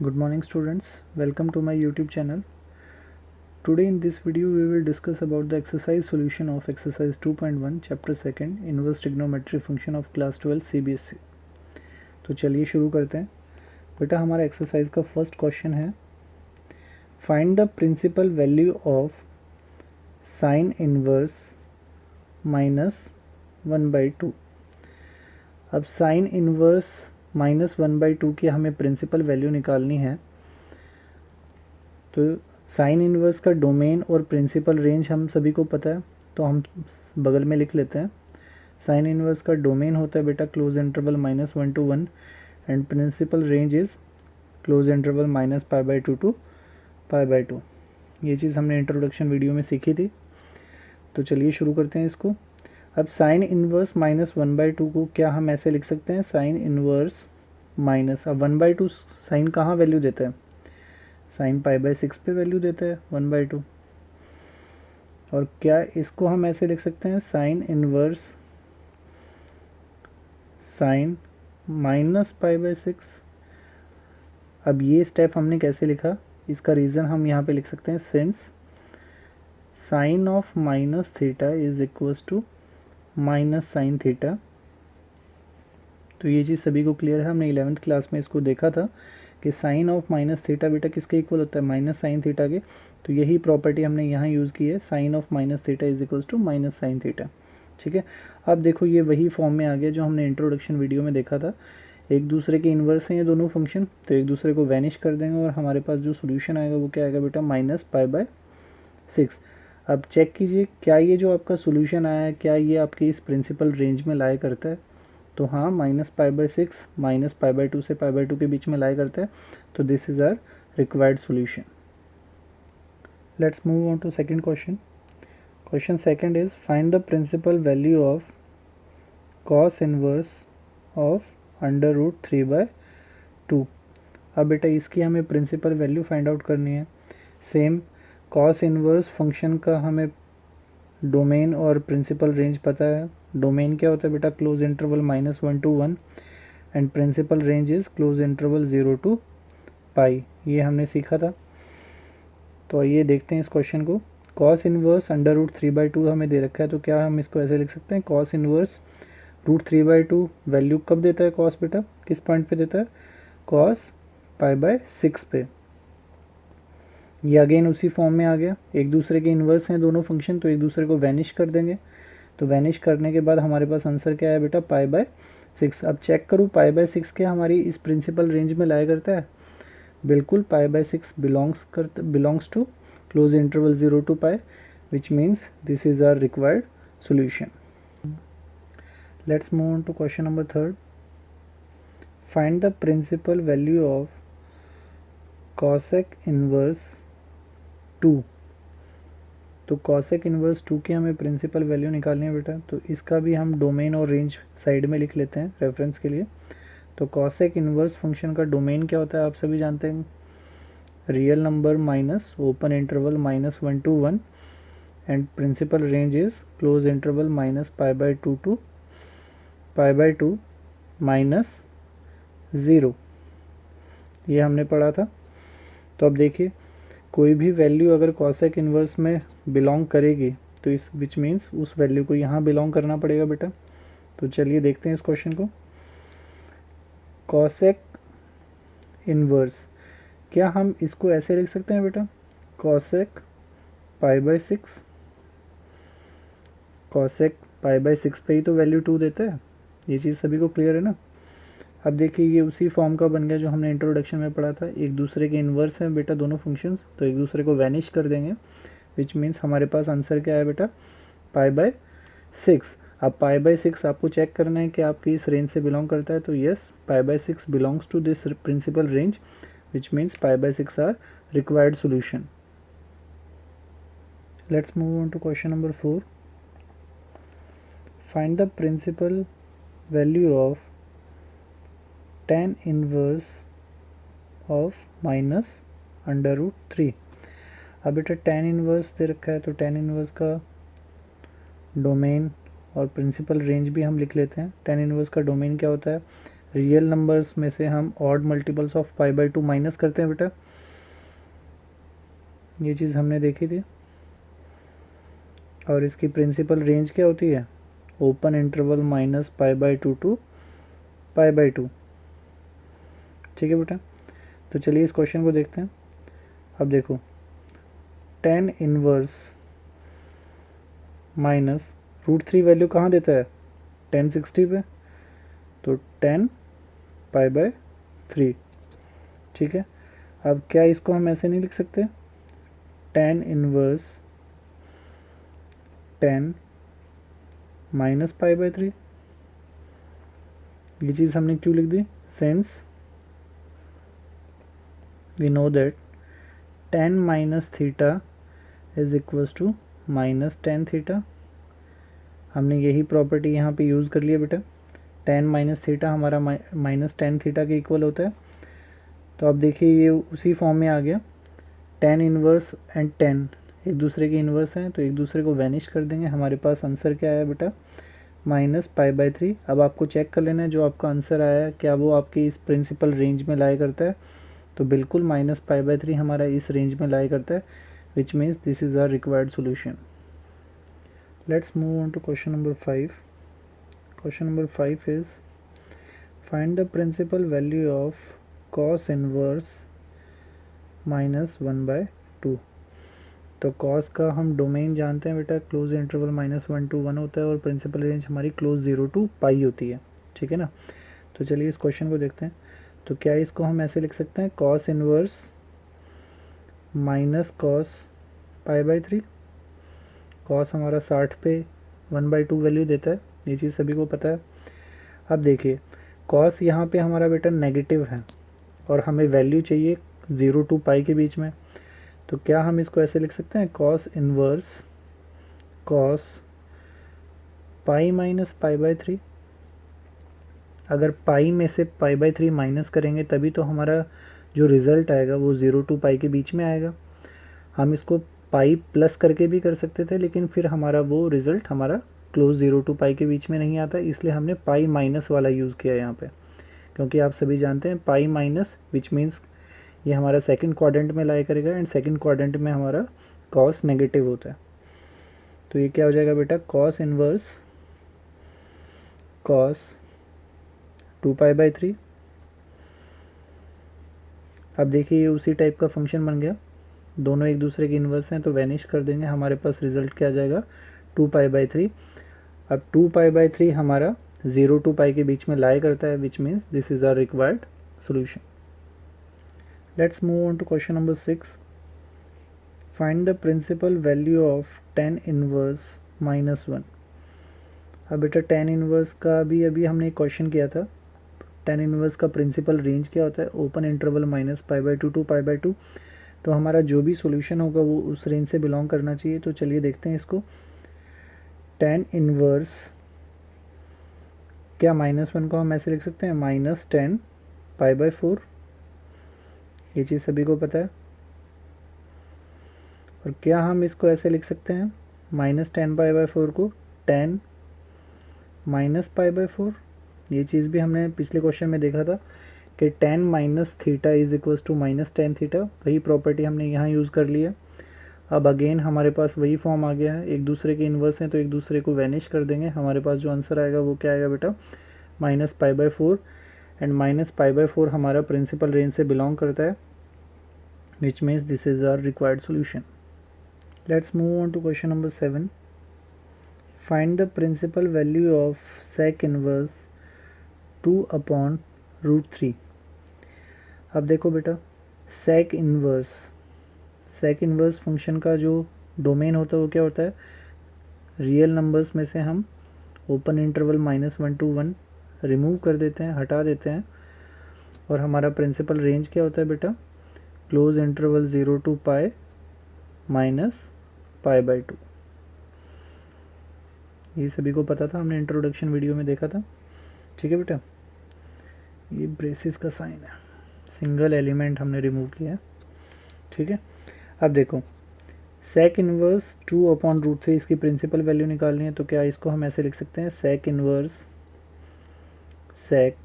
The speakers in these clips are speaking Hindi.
Good morning students, welcome to my YouTube channel. Today in this video we will discuss about the exercise solution of exercise 2.1 chapter 2nd inverse trigonometry function of class 12 CBSE। तो चलिए शुरू करते हैं। बेटा हमारा एक्सरसाइज का फर्स्ट क्वेश्चन है, find the principal value of sine inverse -1/2। अब साइन इनवर्स -1/2 की हमें प्रिंसिपल वैल्यू निकालनी है। तो साइन इनवर्स का डोमेन और प्रिंसिपल रेंज हम सभी को पता है, तो हम बगल में लिख लेते हैं। साइन इनवर्स का डोमेन होता है बेटा close interval -1 to 1 and principal range is close interval -π/2 to π/2। ये चीज़ हमने इंट्रोडक्शन वीडियो में सीखी थी। तो चलिए शुरू करते हैं इसको। अब साइन इनवर्स -1/2 को क्या हम ऐसे लिख सकते हैं, साइन इनवर्स माइनस, अब 1/2 साइन कहाँ वैल्यू देता है, साइन π/6 पे वैल्यू देता है 1/2। और क्या इसको हम ऐसे लिख सकते हैं, साइन इनवर्स साइन -π/6। अब ये स्टेप हमने कैसे लिखा, इसका रीज़न हम यहाँ पे लिख सकते हैं, since sine of -θ is equals to -sin θ। तो ये चीज़ सभी को क्लियर है, हमने 11th क्लास में इसको देखा था कि साइन ऑफ -θ बेटा किसके इक्वल होता है, -sin θ के। तो यही प्रॉपर्टी हमने यहाँ यूज़ की है, sine of -θ is equals to -sin θ। ठीक है, अब देखो ये वही फॉर्म में आ गया जो हमने इंट्रोडक्शन वीडियो में देखा था। एक दूसरे के इन्वर्स हैं ये दोनों फंक्शन, तो एक दूसरे को वैनिश कर देंगे और हमारे पास जो सोल्यूशन आएगा वो क्या आएगा बेटा, -π/6। अब चेक कीजिए क्या ये जो आपका सोल्यूशन आया है क्या ये आपकी इस प्रिंसिपल रेंज में लाई करता है। तो हाँ, -π/6 -π/2 से π/2 के बीच में लाई करता है। तो this is our required solution. Let's move on to second question. Question second is find the principal value of cos inverse of √3/2। अब बेटा इसकी हमें प्रिंसिपल वैल्यू फाइंड आउट करनी है। सेम कॉस इनवर्स फंक्शन का हमें डोमेन और प्रिंसिपल रेंज पता है। डोमेन क्या होता है बेटा, close interval -1 to 1 and principal range is close interval 0 to π। ये हमने सीखा था। तो आइए देखते हैं इस क्वेश्चन को। कॉस इनवर्स √3/2 हमें दे रखा है, तो क्या हम इसको ऐसे लिख सकते हैं, कॉस इनवर्स √3/2 वैल्यू कब देता है कॉस बेटा, किस पॉइंट पे देता है, कॉस π/6 पे। ये अगेन उसी फॉर्म में आ गया, एक दूसरे के इन्वर्स हैं दोनों फंक्शन, तो एक दूसरे को वैनिश कर देंगे। तो वैनिश करने के बाद हमारे पास आंसर क्या है बेटा, π/6। अब चेक करूँ π/6 क्या हमारी इस प्रिंसिपल रेंज में लाया करता है, बिल्कुल π/6 belongs to close interval 0 to π, which means this is our required solution. Let's move on to question number third. Find the principal value of cosec inverse 2। तो कॉसेक इनवर्स 2 की हमें प्रिंसिपल वैल्यू निकालनी है बेटा। तो इसका भी हम डोमेन और रेंज साइड में लिख लेते हैं रेफरेंस के लिए। तो कॉसेक इनवर्स फंक्शन का डोमेन क्या होता है आप सभी जानते हैं, real number minus open interval -1 to 1 and principal range is close interval -π/2 to π/2 -0। ये हमने पढ़ा था। तो अब देखिए कोई भी वैल्यू अगर कॉसेक इनवर्स में बिलोंग करेगी तो इस विच मीन्स उस वैल्यू को यहाँ बिलोंग करना पड़ेगा बेटा। तो चलिए देखते हैं इस क्वेश्चन को। कॉसेक इनवर्स, क्या हम इसको ऐसे लिख सकते हैं बेटा, कॉसेक π/6, कॉसेक π/6 पे ही तो वैल्यू 2 देता है। ये चीज़ सभी को क्लियर है ना। अब देखिए ये उसी फॉर्म का बन गया जो हमने इंट्रोडक्शन में पढ़ा था, एक दूसरे के इन्वर्स हैं बेटा दोनों फंक्शंस, तो एक दूसरे को वैनिश कर देंगे, विच मीन्स हमारे पास आंसर क्या है बेटा, π/6। अब π/6 आपको चेक करना है कि आपकी इस रेंज से बिलोंग करता है। तो yes, π/6 belongs to this principal range, which means π/6 are required solution. Let's move on to question number 4। Find the principal value of tan inverse of -√3। अब बेटा tan इनवर्स दे रखा है, तो tan इनवर्स का डोमेन और प्रिंसिपल रेंज भी हम लिख लेते हैं। tan इनवर्स का डोमेन क्या होता है, रियल नंबर्स में से हम odd multiples of pi by 2 minus करते हैं बेटा, ये चीज़ हमने देखी थी। और इसकी प्रिंसिपल रेंज क्या होती है, open interval minus pi by 2 to pi by 2। ठीक है बेटा, तो चलिए इस क्वेश्चन को देखते हैं। अब देखो, tan इनवर्स माइनस √3 वैल्यू कहाँ देता है, tan 60 पे, तो tan पाई बाई 3। ठीक है, अब क्या इसको हम ऐसे नहीं लिख सकते, tan inverse tan minus pi by 3, ये चीज़ हमने क्यों लिख दी, since we know that tan minus theta is equals to minus tan theta. हमने यही प्रॉपर्टी यहाँ पे यूज़ कर लिया बेटा, tan माइनस थीटा हमारा माइनस tan थीटा के इक्वल होता है। तो अब देखिए ये उसी फॉर्म में आ गया, tan इनवर्स एंड tan एक दूसरे के इन्वर्स हैं, तो एक दूसरे को वैनिश कर देंगे। हमारे पास आंसर क्या आया बेटा, माइनस पाई बाई 3। अब आपको चेक कर लेना है जो आपका आंसर आया है क्या वो आपकी इस प्रिंसिपल रेंज में लाई करता है, तो बिल्कुल माइनस पाई बाई 3 हमारा इस रेंज में लाई करता है, which means this is our required solution. Let's move on to question number 5। Question number 5 is find the principal value of cos inverse minus 1/2। तो कॉस का हम डोमेन जानते हैं बेटा, क्लोज इंटरवल -1 to 1 होता है और प्रिंसिपल रेंज हमारी क्लोज 0 to पाई होती है। ठीक है ना, तो चलिए इस क्वेश्चन को देखते हैं। तो क्या इसको हम ऐसे लिख सकते हैं, cos inverse minus cos pi by 3। Cos हमारा 60 पे 1/2 वैल्यू देता है, ये चीज़ सभी को पता है। अब देखिए कॉस यहाँ पे हमारा बेटा नेगेटिव है और हमें वैल्यू चाहिए 0 to पाई के बीच में, तो क्या हम इसको ऐसे लिख सकते हैं, cos inverse cos pi minus pi by 3। अगर पाई में से पाई बाई 3 माइनस करेंगे तभी तो हमारा जो रिज़ल्ट आएगा वो 0 to पाई के बीच में आएगा। हम इसको पाई प्लस करके भी कर सकते थे, लेकिन फिर हमारा वो रिज़ल्ट हमारा क्लोज 0 to पाई के बीच में नहीं आता, इसलिए हमने पाई माइनस वाला यूज़ किया यहाँ पे, क्योंकि आप सभी जानते हैं पाई माइनस विच मीन्स ये हमारा सेकंड क्वाड्रेंट में लाई करेगा एंड सेकंड क्वाड्रेंट में हमारा कॉस नेगेटिव होता है। तो ये क्या हो जाएगा बेटा, cos inverse cos 2 pi by 3। अब देखिए ये उसी टाइप का फंक्शन बन गया, दोनों एक दूसरे के इन्वर्स हैं तो वैनिश कर देंगे, हमारे पास रिजल्ट क्या आ जाएगा 2 पाई बाई 3। अब 2 पाई बाई 3 हमारा 0 to पाई के बीच में लाई करता है, which means this is our required solution. Let's move on to question number 6. Find the principal value of tan inverse -1। अब बेटा tan इनवर्स का भी अभी हमने एक क्वेश्चन किया था, tan इनवर्स का प्रिंसिपल रेंज क्या होता है, ओपन इंटरवल -π/2 to π/2। तो हमारा जो भी सॉल्यूशन होगा वो उस रेंज से बिलोंग करना चाहिए। तो चलिए देखते हैं इसको, tan इनवर्स क्या -1 को हम ऐसे लिख सकते हैं, -10 π/4, ये चीज़ सभी को पता है। और क्या हम इसको ऐसे लिख सकते हैं, -10 π/4 को 10 -π/4, ये चीज़ भी हमने पिछले क्वेश्चन में देखा था कि tan minus theta is equals to -tan theta, वही प्रॉपर्टी हमने यहाँ यूज़ कर ली है। अब अगेन हमारे पास वही फॉर्म आ गया है, एक दूसरे के इन्वर्स हैं तो एक दूसरे को वैनिश कर देंगे, हमारे पास जो आंसर आएगा वो क्या आएगा बेटा, -π/4 एंड -π/4 हमारा प्रिंसिपल रेंज से बिलोंग करता है, which means this is our required solution. Let's move on to question number 7. Find the principal value of sec inverse 2 upon √3। अब देखो बेटा, sec इनवर्स फंक्शन का जो डोमेन होता है वो क्या होता है, रियल नंबर्स में से हम ओपन इंटरवल -1 to 1 रिमूव कर देते हैं, हटा देते हैं, और हमारा प्रिंसिपल रेंज क्या होता है बेटा, क्लोज इंटरवल 0 to पाई -π/2। ये सभी को पता था, हमने इंट्रोडक्शन वीडियो में देखा था। ठीक है बेटा, ये ब्रेसिस का साइन है, सिंगल एलिमेंट हमने रिमूव किया है। ठीक है, अब देखो सेक इनवर्स 2 अपॉन √3 इसकी प्रिंसिपल वैल्यू निकालनी है, तो क्या इसको हम ऐसे लिख सकते हैं, sec inverse sec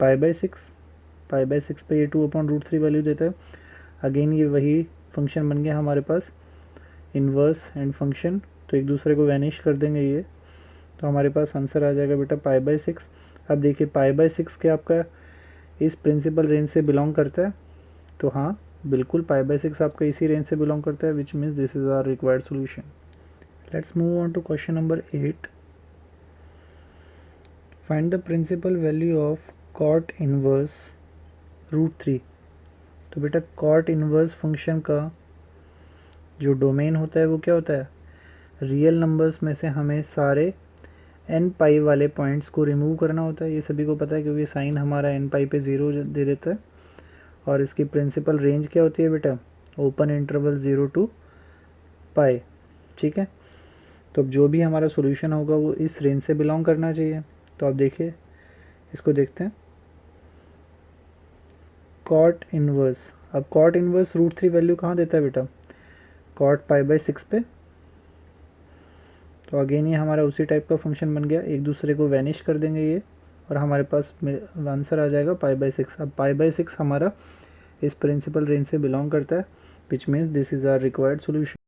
pi by six पे ये 2/√3 वैल्यू देता है। अगेन ये वही फंक्शन बन गया हमारे पास, इन्वर्स एंड फंक्शन, तो एक दूसरे को वैनिश कर देंगे ये, तो हमारे पास आंसर आ जाएगा बेटा पाई बाई सिक्स। अब देखिए पाई बाई सिक्स क्या आपका इस प्रिंसिपल रेंज से बिलोंग करता है, तो हाँ बिल्कुल पाई बाई सिक्स आपका इसी रेंज से बिलोंग करता है, which means this is our required solution. Let's move on to question number 8। Find the principal value of cot इनवर्स√3। तो बेटा कॉट इनवर्स फंक्शन का जो डोमेन होता है वो क्या होता है, रियल नंबर्स में से हमें सारे एन पाई वाले पॉइंट्स को रिमूव करना होता है, ये सभी को पता है क्योंकि साइन हमारा एन पाई पे 0 दे देता है। और इसकी प्रिंसिपल रेंज क्या होती है बेटा, ओपन इंटरवल 0 to पाई, ठीक है। तो अब जो भी हमारा सॉल्यूशन होगा वो इस रेंज से बिलोंग करना चाहिए। तो आप देखिए इसको देखते हैं, कॉट इनवर्स। अब कॉट इनवर्स √3 वैल्यू कहाँ देता है बेटा, कॉट पाई बाई सिक्स पे। तो अगेन ये हमारा उसी टाइप का फंक्शन बन गया, एक दूसरे को वैनिश कर देंगे ये, और हमारे पास आंसर आ जाएगा पाई बाई सिक्स। अब पाई बाई सिक्स हमारा इस प्रिंसिपल रेंज से बिलोंग करता है, which means this is our required solution.